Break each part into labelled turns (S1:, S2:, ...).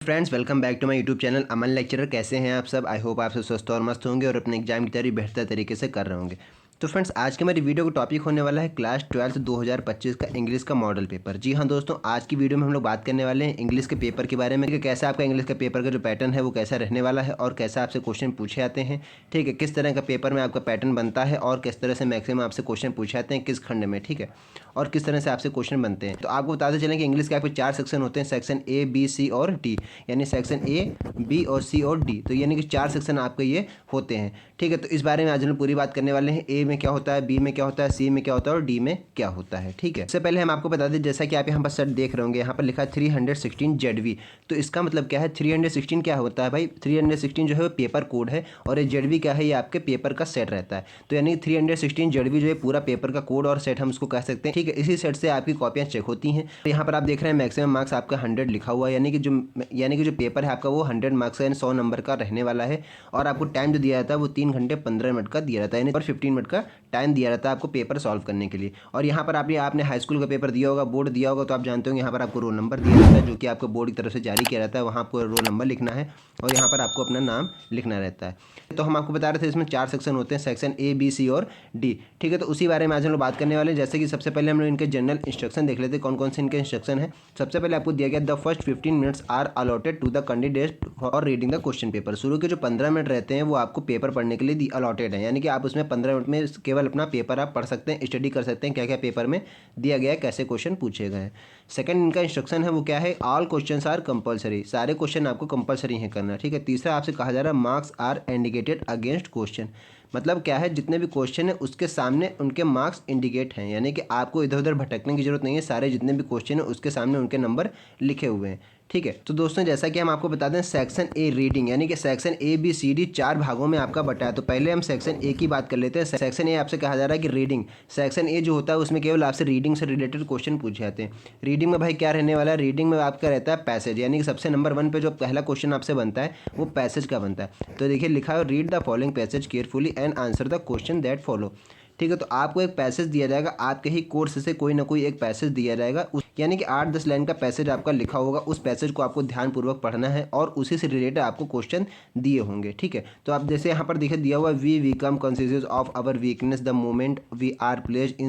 S1: Friends, welcome back to my YouTube channel Aman lecturer. कैसे हैं आप सब? आई होप आप सब स्वस्थ और मस्त होंगे और अपने एग्जाम की तैयारी बेहतर तरीके से कर रहे होंगे। तो फ्रेंड्स, आज के मेरी वीडियो का टॉपिक होने वाला है क्लास 12 2025 का इंग्लिश का मॉडल पेपर। जी हाँ दोस्तों, आज की वीडियो में हम लोग बात करने वाले हैं इंग्लिश के पेपर के बारे में कि कैसा आपका इंग्लिश का पेपर का जो पैटर्न है वो कैसा रहने वाला है और कैसा आपसे क्वेश्चन पूछे जाते हैं। ठीक है, किस तरह का पेपर में आपका पैटर्न बनता है और किस तरह से मैक्सिमम आपसे क्वेश्चन पूछे जाते हैं, किस खंड में, ठीक है, और किस तरह से आपसे क्वेश्चन बनते हैं। तो आपको बताते चलें कि इंग्लिश के आपके 4 सेक्शन होते हैं, सेक्शन ए, बी, सी और डी, यानी सेक्शन ए, बी और सी और डी। तो यानी कि 4 सेक्शन आपके ये होते हैं। ठीक है, तो इस बारे में आज हम पूरी बात करने वाले हैं। ए में क्या होता है, बी में क्या होता है, सी में क्या होता है और डी में क्या होता है। ठीक है, इससे पहले हम आपको बता दें, जैसा कि आप यहाँ पर सेट देख रहे होंगे, यहाँ पर लिखा है 316 ZV। तो इसका मतलब क्या है, 316 क्या होता है भाई? 316 जो है वो पेपर कोड है और ये ZV क्या है, ये आपके पेपर का सेट रहता है। तो यानी 316 ZV जो है पूरा पेपर का कोड और सेट हम उसको कह सकते हैं। ठीक है, इसी सेट से आपकी कॉपियाँ चेक होती हैं। यहाँ पर आप देख रहे हैं मैक्सिमम मार्क्स आपका 100 लिखा हुआ है, यानी कि जो पेपर है आपका वो 100 मार्क्स का, यानी 100 नंबर का रहने वाला है। और आपको टाइम जो दिया जाता है वो 3 घंटे 15 मिनट का दिया रहता है, यानी और 15 मिनट का टाइम दिया रहता है आपको पेपर सॉल्व करने के लिए। और यहाँ पर आपने हाई स्कूल का पेपर दिया होगा, बोर्ड दिया होगा, तो आप जानते होंगे यहाँ पर आपको रोल नंबर दिया रहता है, जो कि आपको बोर्ड की तरफ से जारी किया रहता है। वहाँ आपको रोल नंबर लिखना है और यहाँ पर आपको अपना नाम लिखना रहता है। तो हम आपको बता रहे थे इसमें 4 सेक्शन होते हैं, सेक्शन ए, बी, सी और डी। ठीक है, तो उसी बारे में आज हम लोग बात करने वाले हैं। जैसे कि सबसे पहले हम लोग इनके जनरल इंस्ट्रक्शन देख लेते हैं, कौन कौन से इनके इंस्ट्रक्शन है। सबसे पहले आपको दिया गया the first 15 minutes are allotted to the candidate for reading the question paper. शुरू के जो 15 मिनट रहते हैं वो आपको पेपर पढ़ने के लिए अलॉटेड है, यानी कि आप उसमें 15 मिनट में केवल अपना पेपर आप पढ़ सकते हैं, स्टडी कर सकते हैं क्या क्या पेपर में दिया गया है, कैसे क्वेश्चन पूछे गए हैं। सेकंड इनका इंस्ट्रक्शन है वो क्या है, ऑल क्वेश्चंस आर कंपलसरी, सारे क्वेश्चन आपको कंपलसरी है करना। ठीक है, तीसरा आपसे कहा जा रहा है marks are indicated against question. मतलब क्या है, जितने भी क्वेश्चन है उसके सामने उनके मार्क्स इंडिकेट हैं, यानी कि आपको इधर उधर भटकने की जरूरत नहीं है, सारे जितने भी क्वेश्चन है उसके सामने उनके नंबर लिखे हुए हैं। ठीक है, तो दोस्तों जैसा कि हम आपको बता दें, सेक्शन ए रीडिंग, यानी कि section A, B, C, D 4 भागों में आपका बटा है। तो पहले हम सेक्शन ए की बात कर लेते हैं। सेक्शन ए आपसे कहा जा रहा है कि रीडिंग, सेक्शन ए जो होता है उसमें केवल आपसे रीडिंग से रिलेटेड क्वेश्चन पूछे जाते हैं। रीडिंग में भाई क्या रहने वाला है, रीडिंग में आपका रहता है पैसेज, यानी कि सबसे नंबर 1 पे जो पहला क्वेश्चन आपसे बनता है वो पैसेज का बनता है। तो देखिए लिखा है, read the following passage carefully and answer the question that follow. ठीक है, तो आपको एक पैसेज दिया जाएगा, आपके ही कोर्स से कोई ना कोई एक पैसेज दिया जाएगा, यानी कि 8-10 लाइन का पैसेज आपका लिखा होगा। उस पैसेज को आपको ध्यानपूर्वक पढ़ना है और उसी से रिलेटेड आपको क्वेश्चन दिए होंगे। ठीक है, तो आप जैसे यहाँ पर देखिए दिया हुआ, we become conscious of our weakness the moment we are placed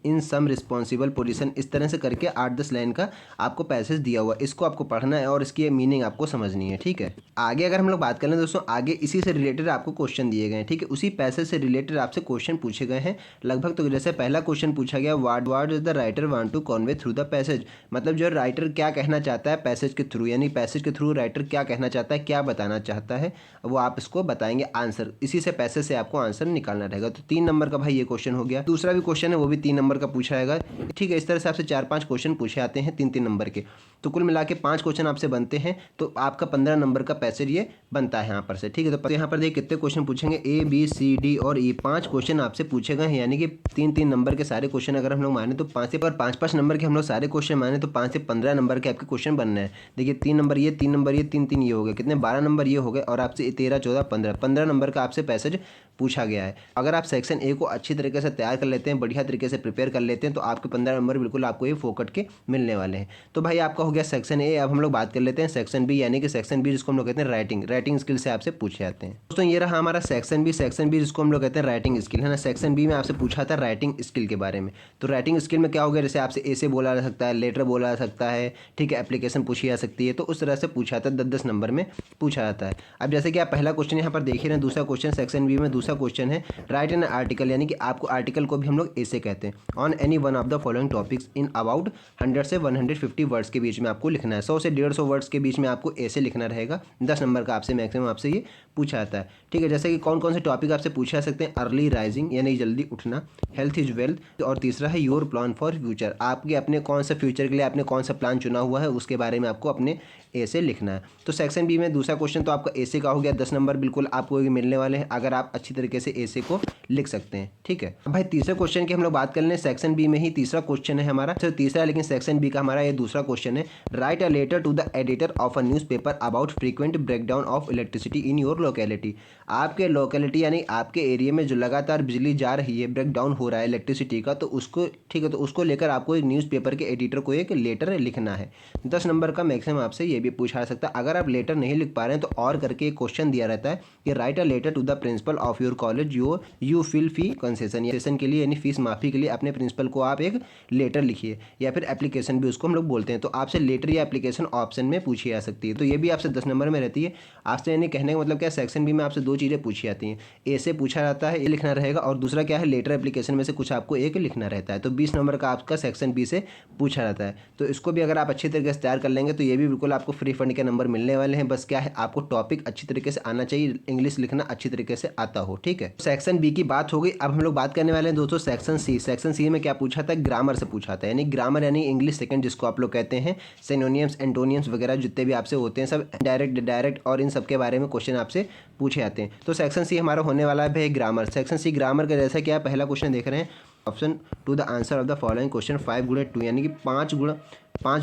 S1: in some responsible position. इस तरह से करके 8-10 लाइन का आपको पैसेज दिया हुआ, इसको आपको पढ़ना है और इसकी मीनिंग आपको समझनी है। ठीक है, आगे अगर हम लोग बात करें दोस्तों, आगे इसी से रिलेटेड आपको क्वेश्चन दिए गए हैं। ठीक है, उसी पैसेज से रिलेटेड आपसे क्वेश्चन पूछे गए हैं लगभग। तो जैसे पहला क्वेश्चन पूछा गया, what is the writer want to convey through the passage. मतलब जो राइटर क्या कहना चाहता है पैसेज के थ्रू, यानी पैसेज के थ्रू राइटर क्या कहना चाहता है, क्या बताना चाहता है, वो आप इसको बताएंगे आंसर। इसी से पैसेज से आपको आंसर निकालना रहेगा। तो 3 नंबर का भाई ये क्वेश्चन हो गया। दूसरा भी क्वेश्चन है वो भी 3 नंबर का पूछा जाएगा। ठीक है, इस तरह से आपसे 4-5 क्वेश्चन पूछे आते हैं 3-3 नंबर के। तो कुल मिला के 5 क्वेश्चन आपसे बनते हैं, तो आपका 15 नंबर का पैसेज ये बनता है यहाँ पर से। ठीक है, तो यहाँ पर देखिए कितने क्वेश्चन पूछेंगे, ए, बी, सी, डी और ई 5 क्वेश्चन आपसे पूछे गए हैं, यानी कि 3-3 नंबर के सारे क्वेश्चन अगर हम लोग माने तो 5 से 5-5 नंबर के हम लोग सारे क्वेश्चन माने तो 5 से 15 नंबर के आपके क्वेश्चन बनने हैं। देखिए 3 नंबर ये, 3 नंबर ये, 3-3 ये हो गए, कितने 12 नंबर ये हो गए और आपसे 13, 14, 15 नंबर का आपसे पैसेज पूछा गया है। अगर आप सेक्शन ए को अच्छी तरीके से तैयार कर लेते हैं, बढ़िया तरीके से प्रिपेयर कर लेते हैं, तो आपके 15 नंबर बिल्कुल आपको ये फोकट के मिलने वाले हैं। तो भाई आपका हो गया सेक्शन ए। अब हम लोग बात कर लेते हैं सेक्शन बी, यानी कि सेक्शन बी जिसको हम लोग कहते हैं राइटिंग स्किल से आपसे पूछे जाते हैं। दोस्तों ये रहा हमारा सेक्शन बी जिसको हम लोग कहते हैं राइटिंग स्किल, है ना। सेक्शन बी में आपसे पूछा था राइटिंग स्किल के बारे में। तो राइटिंग स्किल में क्या हो गया, जैसे आपसे ऐसे बोला जा सकता है, लेटर बोला जा सकता है, ठीक है, एप्लीकेशन पूछी जा सकती है। तो उस तरह से पूछा जाता है, 10-10 नंबर में पूछा जाता है। अब जैसे कि आप पहला क्वेश्चन यहाँ पर देख रहे हैं, दूसरा क्वेश्चन सेक्शन बी में दूसरा क्वेश्चन है, राइट एन आर्टिकल, यानी कि आपको आर्टिकल को भी हम लोग ऐसे कहते हैं, on any one of the following topics in about 100 से 150 वर्ड्स के बीच में आपको लिखना है। 100 से 150 वर्ड्स के बीच में आपको ऐसे लिखना रहेगा। 10 नंबर का आपसे मैक्सिमम आपसे ये पूछा जाता है। ठीक है, जैसे कि कौन कौन से टॉपिक आपसे पूछा सकते हैं, अर्ली राइजिंग यानी जल्दी उठना, हेल्थ इज वेल्थ, और तीसरा है योर प्लान फॉर फ्यूचर, आपके अपने कौन सा फ्यूचर के लिए आपने कौन सा प्लान चुना हुआ है उसके बारे में आपको अपने ऐसे लिखना है। तो सेक्शन बी में दूसरा क्वेश्चन तो आपका ऐसे का हो गया, 10 नंबर बिल्कुल आपको मिलने वाले हैं अगर आप अच्छी तरीके से ऐसे को लिख सकते हैं। ठीक है, अब भाई तीसरे क्वेश्चन की हम लोग बात कर लें। सेक्शन बी में ही तीसरा क्वेश्चन है हमारा, तो तीसरा है लेकिन सेक्शन बी का हमारा ये दूसरा क्वेश्चन है, write a letter to the editor of a newspaper about frequent breakdown of electricity in your locality. आपके लोकेलिटी यानी आपके एरिया में जो लगातार बिजली जा रही है, ब्रेकडाउन हो रहा है इलेक्ट्रिसिटी का, तो उसको, ठीक है, तो उसको लेकर आपको एक न्यूज़पेपर के एडिटर को एक लेटर लिखना है। 10 नंबर का मैक्सिमम आपसे ये भी भी पूछा जा सकता है। अगर आप लेटर नहीं लिख पा रहे हैं तो और करके एक क्वेश्चन दिया रहता है कि write a letter to the principal of your college you fill fee concession के लिए, यानी फीस माफ़ी के लिए अपने प्रिंसिपल को आप एक लेटर लिखिए, या फिर एप्लीकेशन भी उसको हम लोग बोलते हैं। तो आपसे लेटर या एप्लीकेशन ऑप्शन में पूछी जा सकती है। तो ये भी आपसे 10 नंबर में रहती है। आपसे यानी कहने का मतलब क्या, सेक्शन बी में आपसे 2 चीज़ें पूछी जाती हैं। ए से पूछा जाता है, ये लिखना रहेगा, और दूसरा क्या है, लेटर एप्लीकेशन में से कुछ आपको एक लिखना रहता है। तो 20 नंबर का आपका सेक्शन बी से पूछा जाता है। तो इसको भी अगर आप अच्छी तरीके से तैयार कर लेंगे तो ये भी बिल्कुल आपको फ्री फंड के नंबर मिलने वाले हैं। बस क्या है, आपको टॉपिक अच्छी तरीके से आना चाहिए, इंग्लिश लिखना अच्छी तरीके से आता हो। ठीक है, सेक्शन बी की बात हो गई। अब हम लोग बात करने वाले हैं दोस्तों सेक्शन सी। सेक्शन सी में क्या पूछा था, ग्रामर से पूछा था, यानी ग्रामर यानी इंग्लिश सेकंड जिसको आप लोग कहते हैं। सिनोनियम्स, एंटोनियम्स वगैरह जितने भी आपसे होते हैं सब डायरेक्ट और इन सब के बारे में क्वेश्चन आपसे पूछे जाते हैं। तो सेक्शन सी हमारा होने वाला है भाई ग्रामर। सेक्शन सी ग्रामर का जैसा कि आप पहला क्वेश्चन देख रहे हैं, option to the answer of the following question 5 × 2, यानी कि 5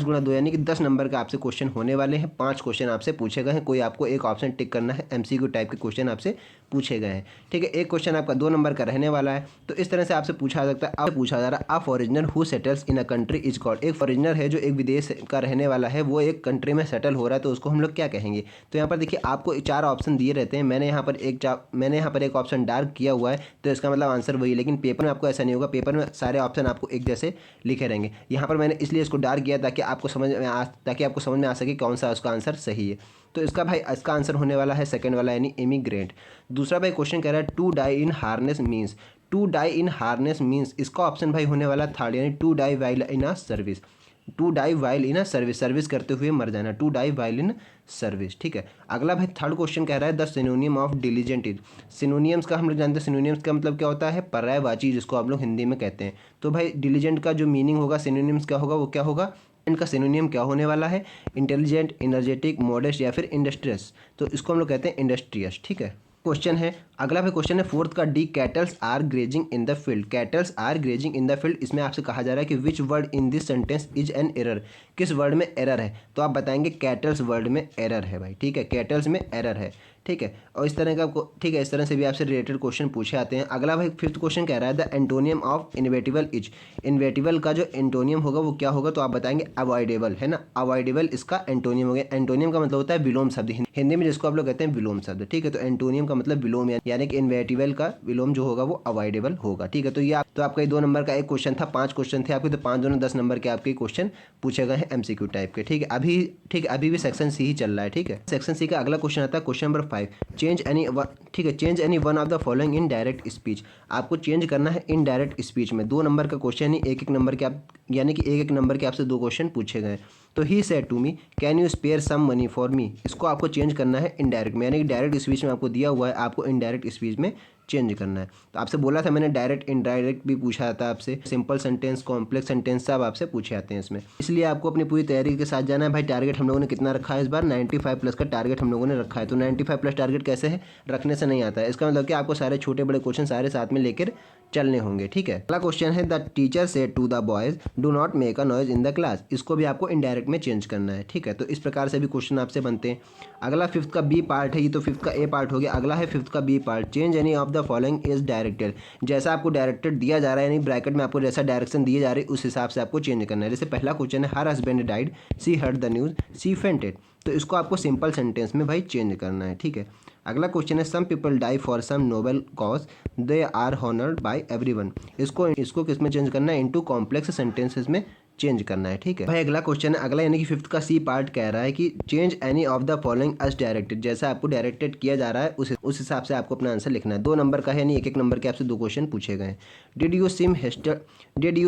S1: × 2 यानी कि 10 नंबर का आपसे क्वेश्चन होने वाले हैं। 5 क्वेश्चन आपसे पूछे गए हैं, कोई आपको एक ऑप्शन टिक करना है। एमसीक्यू टाइप के क्वेश्चन आपसे पूछे गए हैं। ठीक है, एक क्वेश्चन आपका 2 नंबर का रहने वाला है। तो इस तरह से आपसे पूछा जा सकता है। अब पूछा जा रहा है, a foreigner who settles in a country is called. एक फॉरेनर है जो एक विदेश का रहने वाला है, वो एक कंट्री में सेटल हो रहा है, तो उसको हम लोग क्या कहेंगे। तो यहाँ पर देखिए आपको 4 ऑप्शन दिए रहते हैं। मैंने यहाँ पर एक ऑप्शन डार्क किया हुआ है, तो इसका मतलब आंसर वही है। लेकिन पेपर में आपको ऐसा नहीं होगा, पेपर में सारे ऑप्शन आपको एक जैसे लिखे रहेंगे। यहाँ पर मैंने इसलिए इसको डार्क किया ताकि आपको समझ में आ सके कौन सा उसका आंसर सही है। तो इसका आंसर होने वाला है सेकंड वाला, यानी इमिग्रेंट। दूसरा भाई क्वेश्चन कह रहा है to die in harness means. To die in harness means इसका ऑप्शन भाई होने वाला थर्ड, यानी to die while in a service. To die while in a service, service करते हुए मर जाना, to die while in service. ठीक है, अगला भाई थर्ड क्वेश्चन कह रहा है the synonym of diligent is. Synonyms का हम लोग जानते हैं, सिनोनियम्स का मतलब क्या होता है, पर्यायवाची, जिसको आप लोग हिंदी में कहते हैं। तो भाई डिलीजेंट का जो मीनिंग होगा, सिनोनियम्स क्या होगा, वो क्या होगा, इनका सिनोनियम क्या होने वाला है, इंटेलिजेंट, एनर्जेटिक, मॉडेस्ट या फिर इंडस्ट्रियस। तो इसको हम लोग कहते हैं इंडस्ट्रियस। ठीक है, क्वेश्चन है अगला भी क्वेश्चन है फोर्थ का D, cattles are grazing in the field. Cattles are grazing in the field, इसमें आपसे कहा जा रहा है कि which word in this sentence is an error. किस वर्ड में एरर है, तो आप बताएंगे कैटल्स वर्ड में एरर है भाई। ठीक है, कैटल्स में एरर है। ठीक है, और इस तरह का ठीक है, इस तरह से भी आपसे रिलेटेड क्वेश्चन पूछे आते हैं। अगला भाई फिफ्थ क्वेश्चन कह रहा है द एंटोनियम ऑफ इनवेटिबल इज। इनवेटिबल का जो एंटोनियम होगा वो क्या होगा, तो आप बताएंगे अवॉइडेबल, है ना। अवॉइडेबल इसका एंटोनियम हो गया। एंटोनियम का मतलब होता है विलोम शब्द, हिंदी में जिसको आप लोग कहते हैं विलोम शब्द। ठीक है, तो एंटोनियम का मतलब विलोम, यानी कि इनवेटिबल का विलोम जो होगा वो अवॉइडेबल होगा। ठीक है, तो ये तो आपका 2 नंबर का एक क्वेश्चन था, 5 क्वेश्चन थे आपके, तो 5 दोनों 10 नंबर के आपके क्वेश्चन पूछे गए हैं एमसीक्यू टाइप के। ठीक है, अभी भी सेक्शन सी ही चल रहा है। ठीक है, सेक्शन सी का अगला क्वेश्चन आता है question number 5, change any one of the following in direct speech. आपको चेंज करना है इन डायरेक्ट स्पीच में। 2 नंबर का क्वेश्चन ही एक नंबर के आप, यानी कि एक नंबर के आपसे 2 क्वेश्चन पूछे गए। तो he said to me can you spare some money for me, इसको आपको चेंज करना है इनडायरेक्ट में, यानी कि डायरेक्ट स्पीच में आपको दिया हुआ है, आपको इनडायरेक्ट स्पीच में चेंज करना है। तो आपसे बोला था मैंने, डायरेक्ट इनडायरेक्ट भी पूछा था आपसे, सिंपल सेंटेंस, कॉम्प्लेक्स सेंटेंस सब आपसे पूछे जाते हैं इसमें। इसलिए आपको अपनी पूरी तैयारी के साथ जाना है भाई। टारगेट हम लोगों ने कितना रखा है इस बार, 95 प्लस का टारगेट हम लोगों ने रखा है। तो 95 प्लस टारगेट कैसे है, रखने से नहीं आता है। इसका मतलब कि आपको सारे छोटे बड़े क्वेश्चन सारे साथ में लेकर चलने होंगे। ठीक है, अगला क्वेश्चन है the teacher said to the boys do not make a noise in the class. इसको भी आपको इनडायरेक्ट में चेंज करना है। ठीक है, तो इस प्रकार से भी क्वेश्चन आपसे बनते हैं। अगला फिफ्थ का बी पार्ट है, ये तो फिफ्थ का ए पार्ट हो गया। अगला है फिफ्थ का B part, change any of the following is directed. जैसा आपको डायरेक्टेड दिया जा रहा है, यानी ब्रैकेट में आपको जैसा डायरेक्शन दिए जा रहे हैं उस हिसाब से आपको चेंज करना है। जैसे पहला क्वेश्चन है her husband died, she heard the news, she fainted. तो इसको आपको सिंपल सेंटेंस में भाई चेंज करना है। ठीक है, अगला क्वेश्चन है some people die for some noble cause, they are honoured by everyone. इसको किस में चेंज करना है, इनटू कॉम्प्लेक्स सेंटेंसेस में चेंज करना है। ठीक है भाई, अगला क्वेश्चन है अगला, यानी कि फिफ्थ का सी पार्ट कह रहा है कि change any of the following as directed. जैसा आपको डायरेक्टेड किया जा रहा है उस हिसाब से आपको अपना आंसर लिखना है। 2 नंबर का है, यानी एक नंबर के आपसे 2 क्वेश्चन पूछे गए। Did you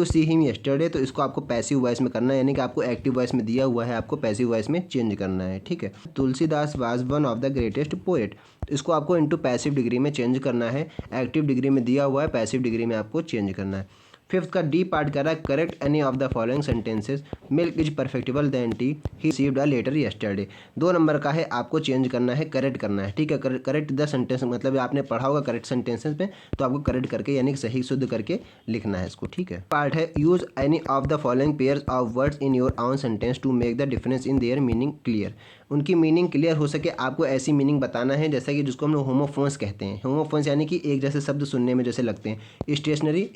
S1: see him yesterday, तो इसको आपको पैसिव वॉइस में करना है, यानी कि आपको एक्टिव वॉइस में दिया हुआ है, आपको पैसिव वॉइस में चेंज करना है। ठीक है, Tulsidas was one of the greatest poet, इसको आपको इनटू पैसिव डिग्री में चेंज करना है। एक्टिव डिग्री में दिया हुआ है, पैसिव डिग्री में आपको चेंज करना है। फिफ्थ का डी पार्ट कर रहा है correct any of the following sentences, milk is preferable than tea, he received a letter yesterday. 2 number का है, आपको चेंज करना है, करेक्ट करना है। ठीक है, करेक्ट द सेंटेंस, मतलब आपने पढ़ा होगा करेक्ट सेंटेंसेस में, तो आपको करेक्ट करके यानी कि सही शुद्ध करके लिखना है इसको। ठीक है, पार्ट है use any of the following pairs of words in your own sentence to make the difference in their meaning clear. उनकी मीनिंग क्लियर हो सके आपको ऐसी मीनिंग बताना है, जैसा कि जिसको हम लोग होमोफोन्स कहते हैं। होमोफोन्स यानी कि एक जैसे शब्द सुनने में जैसे लगते हैं। स्टेशनरी,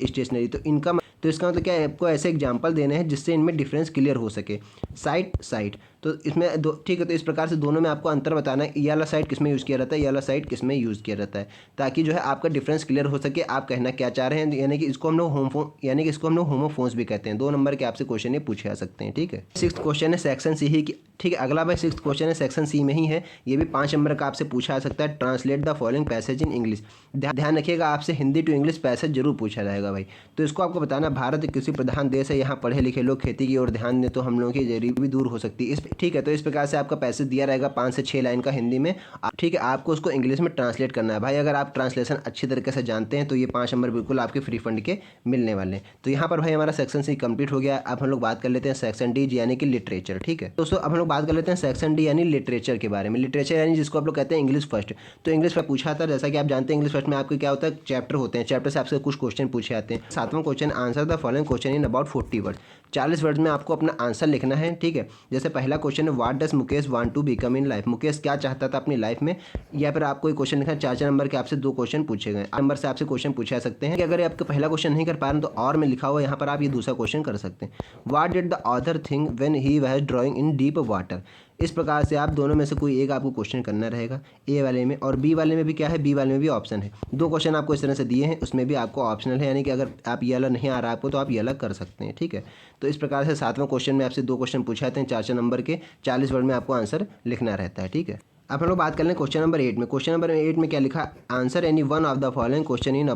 S1: तो इसका मतलब क्या है, आपको ऐसे एग्जाम्पल देने हैं जिससे इनमें डिफरेंस क्लियर हो सके। साइट, तो इसमें दो, ठीक है, तो इस प्रकार से दोनों में आपको अंतर बताना है, ये वाला साइड किस में यूज़ किया रहता है, ये वाला साइड किस में यूज़ किया रहता है, ताकि जो है आपका डिफरेंस क्लियर हो सके आप कहना क्या चाह रहे हैं। यानी कि इसको हम लोग होमोफोन्स भी कहते हैं। 2 नंबर के आपसे क्वेश्चन ये पूछे जा सकते हैं, ठीक है। 6th क्वेश्चन है सेक्शन सी ही, ठीक है। अगला भाई 6th क्वेश्चन है सेक्शन सी में ही है, ये भी 5 नंबर का आपसे पूछा जा सकता है। Translate the following passage in English. ध्यान रखिएगा, आपसे हिंदी टू इंग्लिश पैसेज जरूर पूछा जाएगा भाई। तो इसको आपको बताना, भारत कृषि प्रधान देश है, यहाँ पढ़े लिखे लोग खेती की ओर ध्यान दें तो हम लोगों की गरीबी भी दूर हो सकती है। ठीक है, तो इस प्रकार से आपका पैसेज दिया रहेगा 5 से 6 लाइन का हिंदी में, ठीक है। आपको उसको इंग्लिश में ट्रांसलेट करना है भाई। अगर आप ट्रांसलेशन अच्छी तरीके से जानते हैं तो ये 5 नंबर बिल्कुल आपके फ्री फंड के मिलने वाले हैं। तो यहाँ पर भाई हमारा सेक्शन सी कंप्लीट हो गया। अब हम लोग बात कर लेते हैं सेक्शन डी यानी कि लिटरेचर, ठीक है दोस्तों। अब हम लोग बात कर लेते हैं सेक्शन डी यानी लिटरेचर के बारे में। लिटरेचर यानी जिसको आप लोग कहते हैं इंग्लिश फर्स्ट। तो इंग्लिश में पूछा था, जैसा कि आप जानते हैं इंग्लिश फर्स्ट में आपके क्या होता है, चैप्टर होते हैं, चैप्टर से आपसे कुछ क्वेश्चन पूछे जाते हैं। 7वां question, answer the following question in about 40 word. 40 word में आपको अपना आंसर लिखना है, ठीक है। जैसे पहला क्वेश्चन है, what does Mukesh want to become in life. Mukesh क्या चाहता था अपनी लाइफ में, या फिर आपको एक क्वेश्चन लिखना है। 4 नंबर के आपसे 2 क्वेश्चन पूछे गए, 8 नंबर से आपसे क्वेश्चन पूछे जा सकते हैं कि अगर आपका पहला क्वेश्चन नहीं कर पा रहे तो और में लिखा हुआ यहाँ पर आप ये दूसरा क्वेश्चन कर सकते हैं। What did the author think when he was drawing in deep water. इस प्रकार से आप दोनों में से कोई एक आपको क्वेश्चन करना रहेगा, ए वाले में। और बी वाले में भी क्या है, बी वाले में भी ऑप्शन है। 2 क्वेश्चन आपको इस तरह से दिए हैं, उसमें भी आपको ऑप्शनल है, यानी कि अगर आप ये वाला नहीं आ रहा आपको तो आप ये अलग कर सकते हैं, ठीक है। तो इस प्रकार से 7वां क्वेश्चन में आपसे 2 क्वेश्चन पूछे जाते हैं 4 नंबर के, 40 वर्ड में आपको आंसर लिखना रहता है, ठीक है। अब हम लोग बात कर लें क्वेश्चन नंबर 8 में। क्वेश्चन नंबर 8 में क्या लिखा, answer any one of the following question in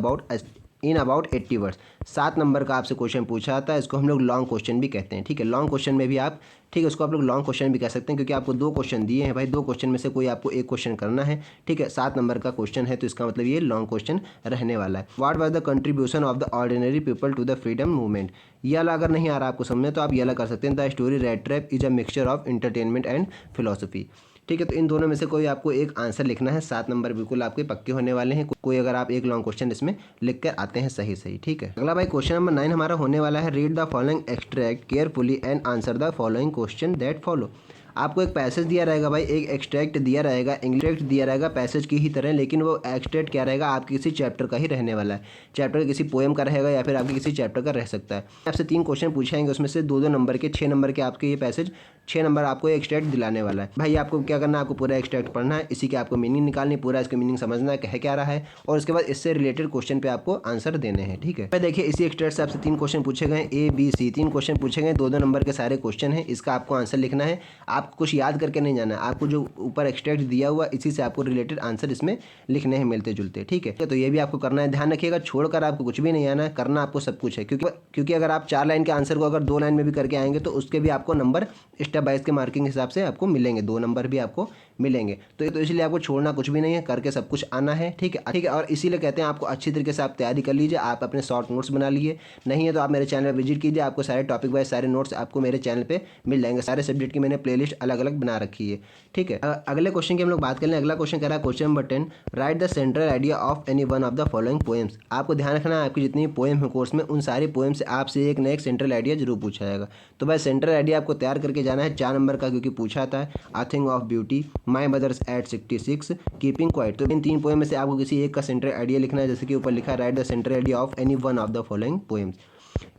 S1: about 80 words. 7 number का आपसे क्वेश्चन पूछा जाता है, इसको हम लोग लॉन्ग क्वेश्चन भी कहते हैं, ठीक है। लॉन्ग क्वेश्चन में भी आप, ठीक है, उसको आप लोग लॉन्ग क्वेश्चन भी कह सकते हैं, क्योंकि आपको 2 क्वेश्चन दिए हैं भाई। 2 क्वेश्चन में से कोई आपको एक क्वेश्चन करना है, ठीक है। 7 नंबर का क्वेश्चन है तो इसका मतलब ये लॉन्ग क्वेश्चन रहने वाला है। What was the contribution of the ordinary people to the freedom movement. ये वाला अगर नहीं आ रहा आपको समझ तो आप ये वाला कर सकते हैं, the story red trap is a mixture of entertainment and philosophy, ठीक है। तो इन दोनों में से कोई आपको एक आंसर लिखना है। 7 नंबर बिल्कुल आपके पक्के होने वाले हैं, कोई अगर आप एक लॉन्ग क्वेश्चन इसमें लिख कर आते हैं सही, ठीक है। अगला भाई क्वेश्चन नंबर 9 हमारा होने वाला है, read the following extract carefully and answer the following question that follow. आपको एक पैसेज दिया रहेगा भाई, एक एक्सट्रैक्ट दिया रहेगा, एक्सट्रैक्ट दिया रहेगा पैसेज की ही तरह, लेकिन वो एक्सट्रैक्ट क्या रहेगा, आपके किसी चैप्टर का ही रहने वाला है। चैप्टर का किसी पोएम का रहेगा या फिर आपके किसी चैप्टर का रह सकता है। आपसे 3 क्वेश्चन पूछेंगे, उसमें से 2-2 नंबर के, 6 नंबर के आपके ये पैसेज, 6 नंबर आपको एक्सट्रैक्ट दिलाने वाला है भाई। आपको क्या करना है, आपको पूरा एक्सट्रैक्ट पढ़ना है, इसी के आपको मीनिंग निकालनी, पूरा इसका मीनिंग समझना है कह क्या रहा है, और उसके बाद इससे रिलेटेड क्वेश्चन पे आपको आंसर देने हैं, ठीक है। देखिए इसी एक्सट्रैक्ट से आपसे 3 क्वेश्चन पूछे गए, A B C 3 क्वेश्चन पूछे गए, 2-2 नंबर के सारे क्वेश्चन हैं। इसका आपको आंसर लिखना है, आपको कुछ याद करके नहीं जाना है, आपको जो ऊपर एक्सट्रैक्ट दिया हुआ इसी से आपको रिलेटेड आंसर इसमें लिखने हैं मिलते जुलते, ठीक है। तो ये भी आपको करना है, ध्यान रखिएगा, छोड़कर आपको कुछ भी नहीं आना है, करना आपको सब कुछ है, क्योंकि अगर आप 4 लाइन के आंसर को अगर 2 लाइन में भी करके आएंगे तो उसके भी आपको नंबर स्टेप बाइज के मार्किंग हिसाब से आपको मिलेंगे, 2 नंबर भी आपको मिलेंगे। तो इसलिए आपको छोड़ना कुछ भी नहीं है, करके सब कुछ आना है, ठीक है। और इसीलिए कहते हैं आपको अच्छी तरीके से आप तैयारी कर लीजिए, आप अपने शॉर्ट नोट्स बना लीजिए, नहीं है तो आप मेरे चैनल पर विजिट कीजिए, आपको सारे टॉपिक वाइज सारे नोट्स आपको मेरे चैनल पे मिल जाएंगे। सारे सब्जेक्ट की मैंने प्लेलिस्ट अलग अलग बना रखी है, ठीक है। अगले क्वेश्चन की हम लोग बात कर लें। अगला क्वेश्चन कह रहा है question number 10, right the central idea of any one of the following poems. आपको ध्यान रखना है, आपकी जितनी पोएम है कोर्स में उन सारी पोएम से आपसे एक न एक सेंट्रल आइडिया जरूर पूछा जाएगा। तो भाई सेंट्रल आइडिया आपको तैयार करके जाना है, 4 नंबर का क्योंकि पूछा आता है। A thing of beauty, my mother's at 66, keeping quiet. तो इन 3 पोएम में से आपको किसी एक का सेंट्रल आइडिया लिखना है, जैसे कि ऊपर लिखा है right the central idea of any one of the following poems.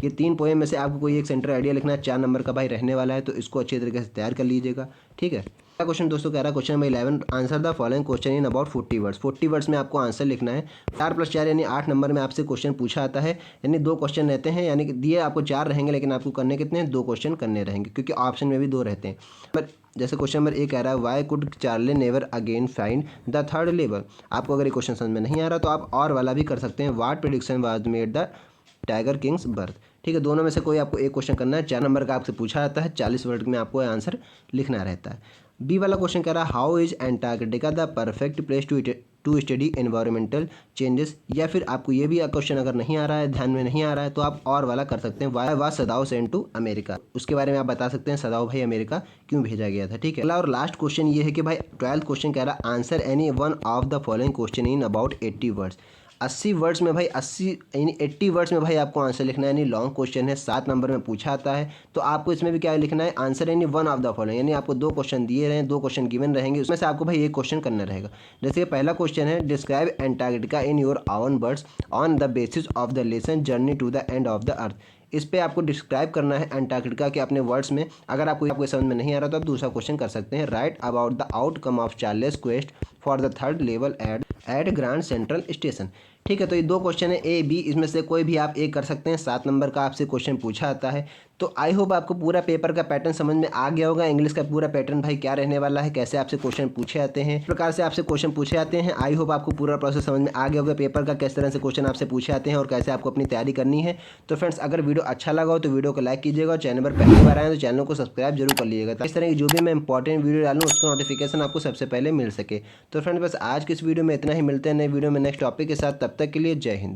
S1: ये 3 पोएम में से आपको कोई एक सेंट्रल आइडिया लिखना है, 4 नंबर का भाई रहने वाला है, तो इसको अच्छी तरीके से तैयार कर लीजिएगा, ठीक है। अगला क्वेश्चन दोस्तों कह रहा है question number 11, answer the following question in about 40 words. 40 words में आपको आंसर लिखना है। 4+4 यानी 8 नंबर में आपसे क्वेश्चन पूछा आता है, यानी 2 क्वेश्चन रहते हैं, यानी कि दिए आपको 4 रहेंगे लेकिन आपको करने कितने हैं, 2 क्वेश्चन करने रहेंगे, क्योंकि ऑप्शन में भी 2 रहते हैं। पर जैसे क्वेश्चन नंबर 1 कह रहा है Y could Charlie never again find the third labour. आपको अगर ये क्वेश्चन समझ में नहीं आ रहा तो आप और वाला भी कर सकते हैं, what prediction was made the tiger Kings birth, ठीक है। दोनों में से कोई आपको एक क्वेश्चन करना है, 4 नंबर का आपसे पूछा जाता है, 40 वर्ड में आपको आंसर लिखना रहता है। बी वाला क्वेश्चन कह रहा है how is Antarctica the perfect place to study environmental changes. या फिर आपको ये भी क्वेश्चन अगर नहीं आ रहा है, ध्यान में नहीं आ रहा है, तो आप और वाला कर सकते हैं, why was Sadao sent to America. उसके बारे में आप बता सकते हैं सदाव भाई अमेरिका क्यों भेजा गया था, ठीक है। अगला और लास्ट क्वेश्चन ये है कि भाई 12th क्वेश्चन कह रहा है answer any one of the following question in about 80 words. 80 words में भाई 80 यानी 80 वर्ड्स में भाई आपको आंसर लिखना है, यानी लॉन्ग क्वेश्चन है, 7 नंबर में पूछा आता है। तो आपको इसमें भी क्या लिखना है, आंसर यानी वन ऑफ द फॉलोइंग, यानी आपको 2 क्वेश्चन दिए रहे, 2 क्वेश्चन गिवन रहेंगे, उसमें से आपको भाई एक क्वेश्चन करना रहेगा। जैसे कि पहला क्वेश्चन है describe Antarctica in your own words on the basis of the lesson journey to the end of the earth. इस पे आपको डिस्क्राइब करना है अंटार्कटिका के अपने वर्ड्स में। अगर आपको समझ में नहीं आ रहा तो आप दूसरा क्वेश्चन कर सकते हैं। Write about the outcome of Charley's quest for the third level at Grand Central Station. ठीक है, तो ये दो क्वेश्चन है ए बी, इसमें से कोई भी आप एक कर सकते हैं। 7 नंबर का आपसे क्वेश्चन पूछा आता है। तो आई होप आपको पूरा पेपर का पैटर्न समझ में आ गया होगा। इंग्लिश का पूरा पैटर्न भाई क्या रहने वाला है, कैसे आपसे क्वेश्चन पूछे जाते हैं, इस प्रकार से आपसे क्वेश्चन पूछे जाते हैं। आई होप आपको पूरा प्रोसेस समझ में आ गया होगा पेपर का, किस तरह से क्वेश्चन आपसे पूछे जाते हैं और कैसे आपको अपनी तैयारी करनी है। तो फ्रेंड्स, अगर वीडियो अच्छा लगा हो तो वीडियो को लाइक कीजिएगा और चैनल पर पहली बार आए तो चैनल को सब्सक्राइब जरूर कर लीजिएगा, इस तरह की जो भी मैं इंपॉर्टेंट वीडियो डालूँ उसका नोटिफिकेशन आपको सबसे पहले मिल सके। तो फ्रेंड्स, बस आज की इस वीडियो में इतना ही। मिलते हैं नए वीडियो में नेक्स्ट टॉपिक के साथ। तब तक के लिए जय हिंद।